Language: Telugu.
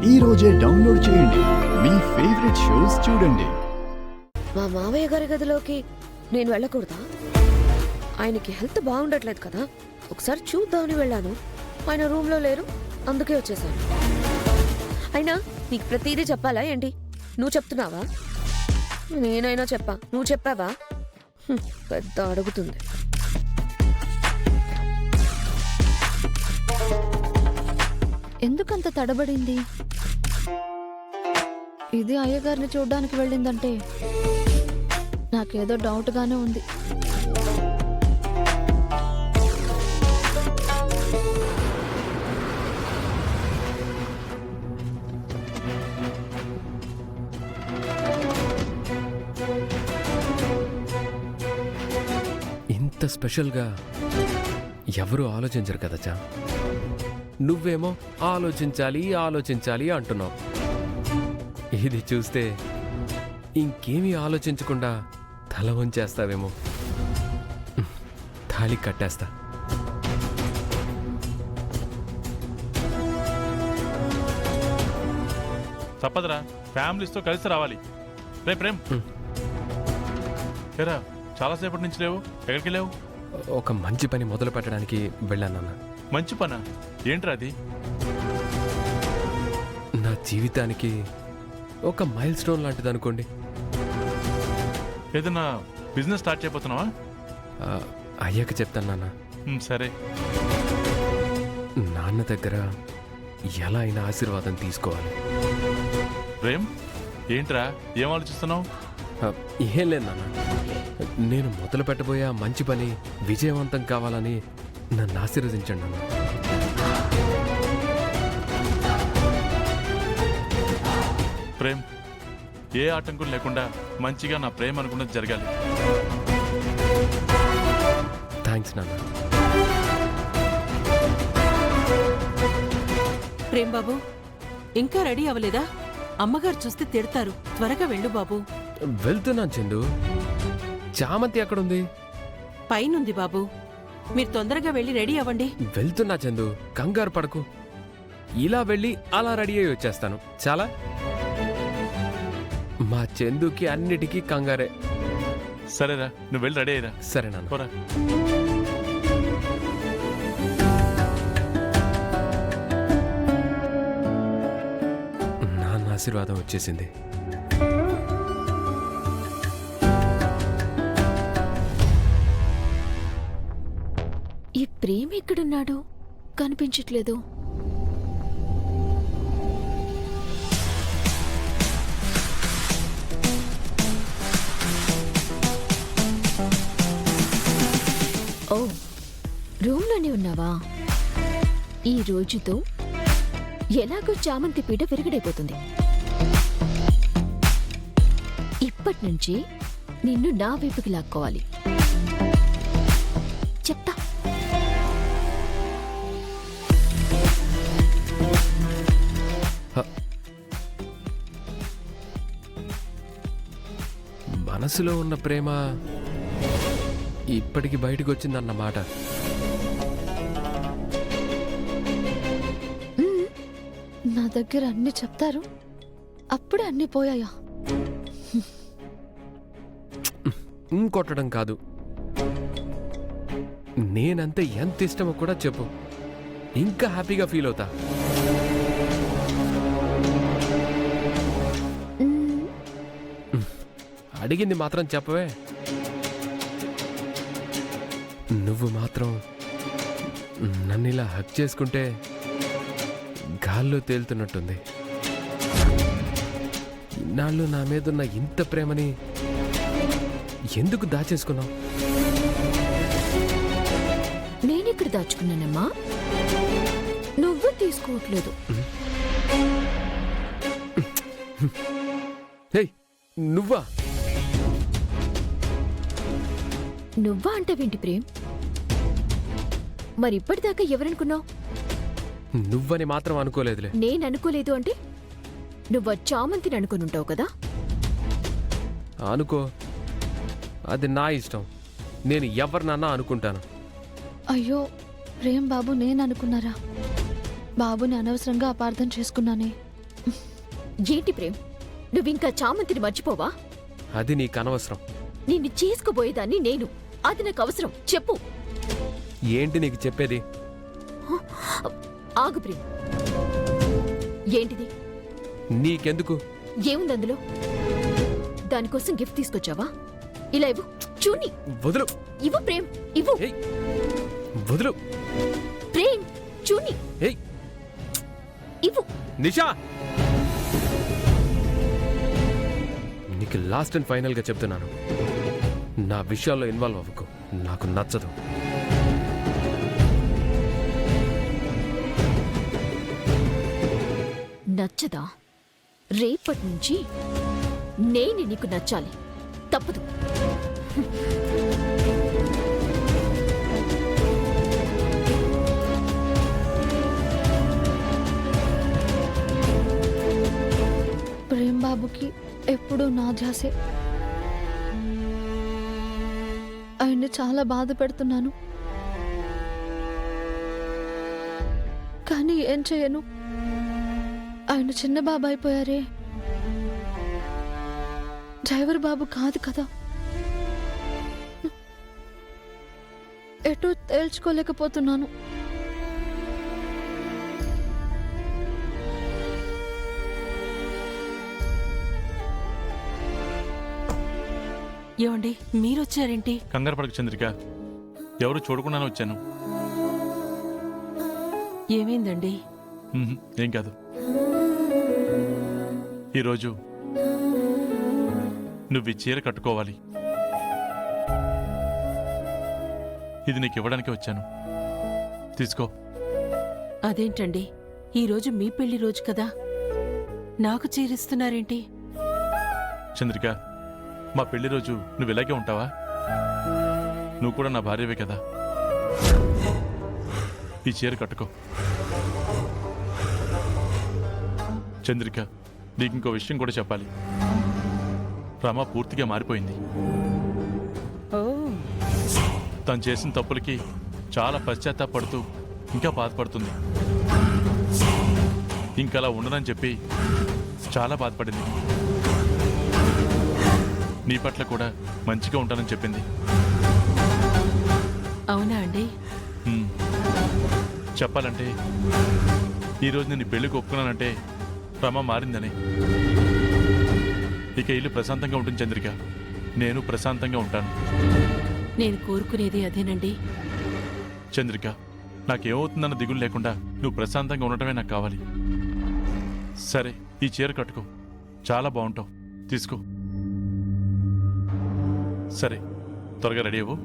ఈ రోజే డౌన్లోడ్ చేయండి. మీ ఫేవరెట్ షోస్ చూడండి. మా మావయ్య గారి గదిలోకి నేను వెళ్ళకూడదా? ఆయనకి హెల్త్ బాగుండట్లేదు కదా, ఒకసారి చూద్దామని వెళ్ళాను. ఆయన రూమ్లో లేరు, అందుకే వచ్చేసాను. అయినా నీకు ప్రతిదీ చెప్పాలా ఏంటి? నువ్వు చెప్తున్నావా? నేనైనా చెప్పా, నువ్వు చెప్పావా? పెద్ద అడుగుతుంది. ఎందుకంత తడబడింది? ఇది అయ్యగారిని చూడ్డానికి వెళ్ళిందంటే నాకేదో డౌట్గానే ఉంది. ఇంత స్పెషల్గా ఎవరు ఆలోచించరు కదచ్చా. నువ్వేమో ఆలోచించాలి ఆలోచించాలి అంటున్నావు. ఇది చూస్తే ఇంకేమీ ఆలోచించకుండా తల వంచేస్తావేమో. తాళి కట్టేస్తా. తప్పదురా, ఫ్యామిలీస్తో కలిసి రావాలి. రే ప్రేమ్, ఏరా చాలాసేపటి నుంచి లేవు, ఎక్కడికి లేవు? ఒక మంచి పని మొదలు పెట్టడానికి వెళ్ళానన్న. మంచి పనా? ఏంట్రా అది? నా జీవితానికి ఒక మైల్ స్టోన్ లాంటిది అనుకోండి. ఏదన్నా బిజినెస్ స్టార్ట్ చేయబోతున్నావా? అయ్యాక చెప్తాను నాన్న. సరే. నాన్న దగ్గర ఎలా అయినా ఆశీర్వాదం తీసుకోవాలి. ప్రేమ్, ఏంట్రా ఏం ఆలోచిస్తున్నావు? ఏం లేదు నాన్న, నేను మొదలు పెట్టబోయే ఆ మంచి పని విజయవంతం కావాలని నన్ను ఆశీర్వదించండి నాన్న. ప్రేమ్, ఏ ఆటంకం లేకుండా మంచిగా నా ప్రేమ అనుకున్నది జరగాలి. థ్యాంక్స్ నాన్న. ప్రేమ్ బాబు, ఇంకా రెడీ అవ్వలేదా? అమ్మగారు చూస్తే తిడతారు. త్వరగా వెళ్ళు బాబు. వెళ్తున్నాను చందు. చామంతి ఎక్కడుంది? పైనుంది బాబు. మీరు తొందరగా వెళ్ళి రెడీ అవ్వండి. వెళ్తున్నా చందు, కంగారు పడకు. ఇలా వెళ్ళి అలా రెడీ అయ్యి వచ్చేస్తాను. చాలా మా చందుకి అన్నిటికీ కంగారే. సరేరా, నువ్వు వెళ్ళి రెడీ అయ్యిరా. సరే నాన్న. పోరా. నాన్న ఆశీర్వాదం వచ్చేసింది. ఈ ప్రేమ ఎక్కడున్నాడు? కనిపించట్లేదు. ఓ, రూమ్లోనే ఉన్నావా? ఈ రోజుతో ఎలాగో చామంతి పీట విరగడైపోతుంది. ఇప్పటి నుంచి నిన్ను నా వైపుకి లాక్కోవాలి. చెప్తా. మనసులో ఉన్న ప్రేమ ఇప్పటికి బయటకు వచ్చిందన్నమాట. నా దగ్గర అన్ని చెప్తారు, అప్పుడే అన్ని పోయాయా? కొట్టడం కాదు, నేనంతే ఎంత ఇష్టమో కూడా చెప్పు. ఇంకా హ్యాపీగా ఫీల్ అవుతా. అడిగింది మాత్రం చెప్పవే. నువ్వు మాత్రం నన్ను ఇలా హక్ చేసుకుంటే గాల్లో తేలుతున్నట్టుంది. ఇన్నాళ్ళు నా మీదున్న ఇంత ప్రేమని ఎందుకు దాచేసుకున్నావు? నేనెక్కడ దాచుకున్నానమ్మా? నువ్వు తీసుకోవట్లేదు. హే, నువ్వా? నువ్వా అంటావేంటి ప్రేమ్? మరిప్పటిదాకా ఎవరనుకున్నావు? నువ్వని మాత్రం అనుకోలేదులే. నేననుకోలేదు అంటే నువ్వు చామంతిని అనుకునుంటావు కదా. అనుకో, అది నా ఇష్టం. నేను ఎవరినన్నా అనుకుంటాను. అయ్యో ప్రేమ్ బాబు, నేను అనుకున్నారా? బాబుని అనవసరంగా అపార్థం చేసుకున్నానే. ఏంటి ప్రేమ్, నువ్వింకా చామంతిని మర్చిపోవా? అది నీకు అనవసరం. నిన్ను చేసుకోబోయేదాన్ని నేను. అది నాకు అవసరం. చెప్పు. ఏంటి నీకు చెప్పేది? ఆగు ప్రేమ్. ఏంటిది? నీకెందుకు? ఏముంది అందులో? దానికోసం గిఫ్ట్ తీసుకొచ్చావా? ఇలా ఇవ్వు. చూని. వదులు. ఇవ్వు ప్రేమ్, ఇవ్వు. ఏయ్, వదులు. ప్రేమ్, చూని. ఏయ్, ఇవ్వు. నిషా, నీకు లాస్ట్ అండ్ ఫైనల్ గా చెప్తున్నాను, నా విషయాల్లో ఇన్వాల్వ్ అవ్వకు. నాకు నచ్చదు. నచ్చదా? రేపటి నుంచి నేను నీకు నచ్చాలి. తప్పదు. ప్రేమ్ బాబుకి ఎప్పుడూ నా ధ్యాసే. ఆయన్ని చాలా బాధ పెడుతున్నాను, కానీ ఏం చేయను. ఆయన చిన్న బాబు అయిపోయారే, డ్రైవర్ బాబు కాదు కదా. ఎటూ తేల్చుకోలేకపోతున్నాను. ఏమండి, మీరొచ్చారేంటి? కంగారు పడకు చంద్రిక, ఎవరు చూడకుండానే వచ్చాను. ఏమైందండి? ఏం కాదు. ఈరోజు నువ్వు ఈ చీర కట్టుకోవాలి. ఇది నీకు ఇవ్వడానికి వచ్చాను. తీసుకో. అదేంటండి, ఈరోజు మీ పెళ్లి రోజు కదా, నాకు చీరిస్తున్నారేంటి? చంద్రిక, మా పెళ్లి రోజు నువ్వు ఇలాగే ఉంటావా? నువ్వు కూడా నా భార్యవే కదా. ఈ చీర కట్టుకో. చంద్రిక, నీకు ఇంకో విషయం కూడా చెప్పాలి. రమ పూర్తిగా మారిపోయింది. ఓ, తను చేసిన తప్పులకి చాలా పశ్చాత్తాపడుతూ ఇంకా బాధపడుతుంది. ఇంకలా ఉండనని చెప్పి చాలా బాధపడింది. నీ పట్ల కూడా మంచిగా ఉంటానని చెప్పింది. అవునా అండి? చెప్పాలంటే ఈరోజు నేను పెళ్లికి ఒప్పుకున్నానంటే రమ మారిందని. ఇక ఇల్లు ప్రశాంతంగా ఉంటుంది చంద్రిక. నేను ప్రశాంతంగా ఉంటాను. నేను కోరుకునేది అదేనండి. చంద్రిక, నాకేమవుతుందన్న దిగులు లేకుండా నువ్వు ప్రశాంతంగా ఉండటమే నాకు కావాలి. సరే, ఈ చీర కట్టుకో. చాలా బాగుంటావు. తీసుకో. సరే, త్వరగా రెడీ అవ్వు.